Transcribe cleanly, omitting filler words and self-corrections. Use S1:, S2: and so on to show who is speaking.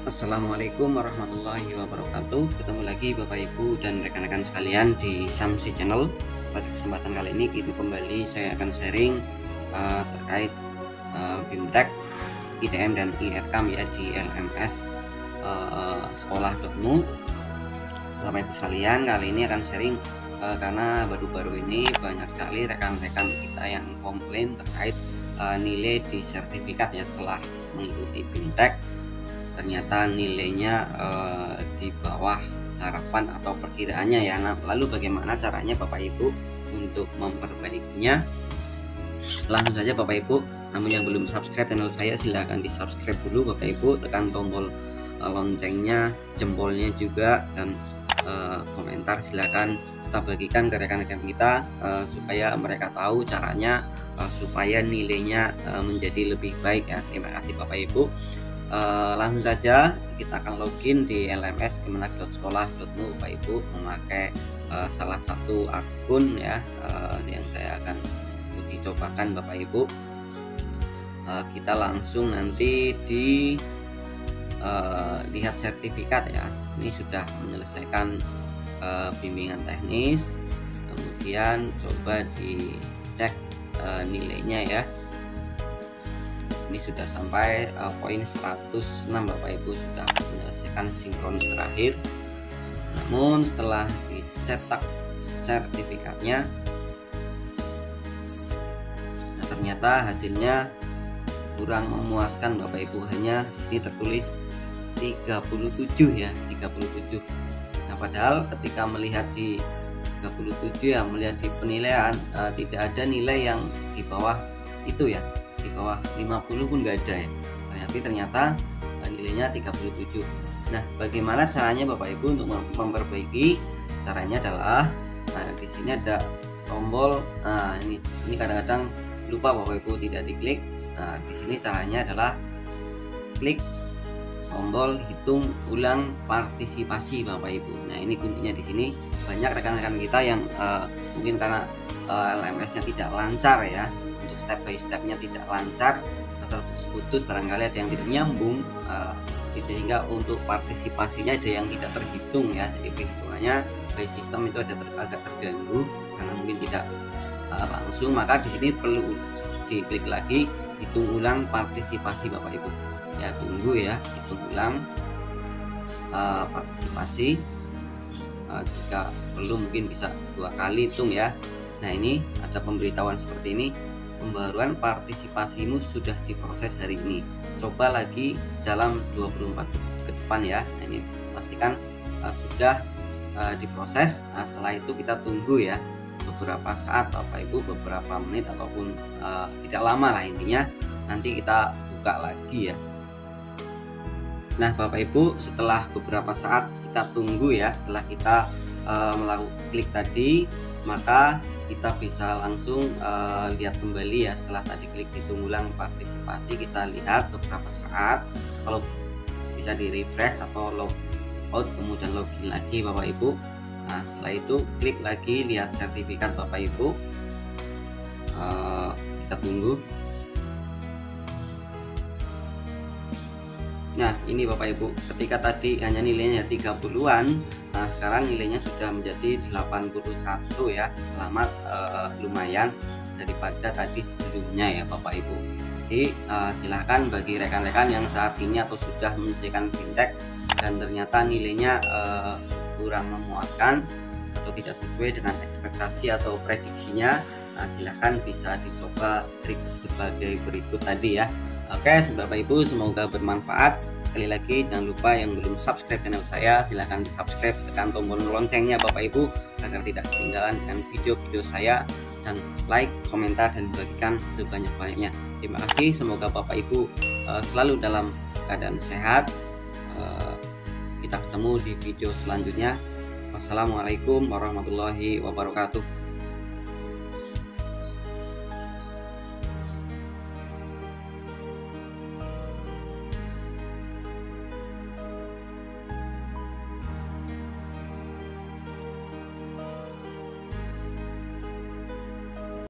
S1: Assalamualaikum warahmatullahi wabarakatuh. Ketemu lagi Bapak Ibu dan rekan-rekan sekalian di Samsi Channel. Pada kesempatan kali ini kembali saya akan sharing terkait BIMTEK, ITM dan IRKAM ya di LMS sekolah.mu. Bapak Ibu sekalian, kali ini akan sharing karena baru-baru ini banyak sekali rekan-rekan kita yang komplain terkait nilai di sertifikat ya setelah mengikuti BIMTEK. Ternyata nilainya di bawah harapan atau perkiraannya ya. Nah, lalu bagaimana caranya Bapak Ibu untuk memperbaikinya? Langsung saja Bapak Ibu, namun yang belum subscribe channel saya silahkan di subscribe dulu Bapak Ibu, tekan tombol loncengnya, jempolnya juga, dan komentar silahkan kita bagikan ke rekan-rekan kita supaya mereka tahu caranya supaya nilainya menjadi lebih baik ya. Terima kasih Bapak Ibu. Langsung saja kita akan login di LMS kemenak.sekolah.mu Bapak Ibu, memakai salah satu akun ya yang saya akan uji cobakan Bapak Ibu. Kita langsung nanti di lihat sertifikat ya. Ini sudah menyelesaikan bimbingan teknis, kemudian coba dicek nilainya ya. Ini sudah sampai poin 106 Bapak Ibu, sudah menyelesaikan sinkronis terakhir. Namun setelah dicetak sertifikatnya, nah ternyata hasilnya kurang memuaskan Bapak Ibu. Hanya di sini tertulis 37 ya, 37. Nah padahal ketika melihat di 37 ya, melihat di penilaian tidak ada nilai yang di bawah itu ya, di bawah 50 pun nggak ada ya. Ternyata nilainya 37. Nah, bagaimana caranya Bapak Ibu untuk memperbaiki? Caranya adalah di sini ada tombol. Ini kadang-kadang lupa Bapak Ibu tidak diklik. Nah, di sini caranya adalah klik tombol hitung ulang partisipasi Bapak Ibu. Nah, ini kuncinya di sini. Banyak rekan-rekan kita yang mungkin karena LMS-nya tidak lancar ya, step by stepnya tidak lancar atau putus-putus, barangkali ada yang tidak nyambung, sehingga untuk partisipasinya ada yang tidak terhitung ya. Jadi perhitungannya by sistem itu agak terganggu karena mungkin tidak langsung. Maka di sini perlu diklik lagi hitung ulang partisipasi Bapak Ibu ya. Tunggu ya, hitung ulang partisipasi. Jika perlu mungkin bisa 2 kali hitung ya. Nah, ini ada pemberitahuan seperti ini. Pembaruan partisipasimu sudah diproses hari ini. Coba lagi dalam 24 ke depan ya. Nah, ini pastikan sudah diproses. Nah, setelah itu kita tunggu ya beberapa saat Bapak Ibu, beberapa menit ataupun tidak lama lah, intinya nanti kita buka lagi ya. Nah Bapak Ibu, setelah beberapa saat kita tunggu ya, setelah kita melakukan klik tadi, maka kita bisa langsung lihat kembali ya. Setelah tadi klik hitung ulang partisipasi, kita lihat beberapa saat. Kalau bisa di refresh atau log out kemudian login lagi Bapak Ibu. Nah setelah itu klik lagi lihat sertifikat Bapak Ibu. Kita tunggu. Nah ini Bapak Ibu, ketika tadi hanya nilainya 30-an, nah sekarang nilainya sudah menjadi 81 ya. Selamat, lumayan daripada tadi sebelumnya ya Bapak Ibu. Jadi silahkan bagi rekan-rekan yang saat ini atau sudah menyelesaikan BIMTEK dan ternyata nilainya kurang memuaskan atau tidak sesuai dengan ekspektasi atau prediksinya, nah silahkan bisa dicoba trik sebagai berikut tadi ya. Oke Bapak Ibu, semoga bermanfaat. Sekali lagi jangan lupa yang belum subscribe channel saya, silahkan di subscribe, tekan tombol loncengnya Bapak Ibu agar tidak ketinggalan dengan video-video saya, dan like, komentar, dan bagikan sebanyak-banyaknya. Terima kasih, semoga Bapak Ibu selalu dalam keadaan sehat. Kita ketemu di video selanjutnya. Wassalamualaikum warahmatullahi wabarakatuh.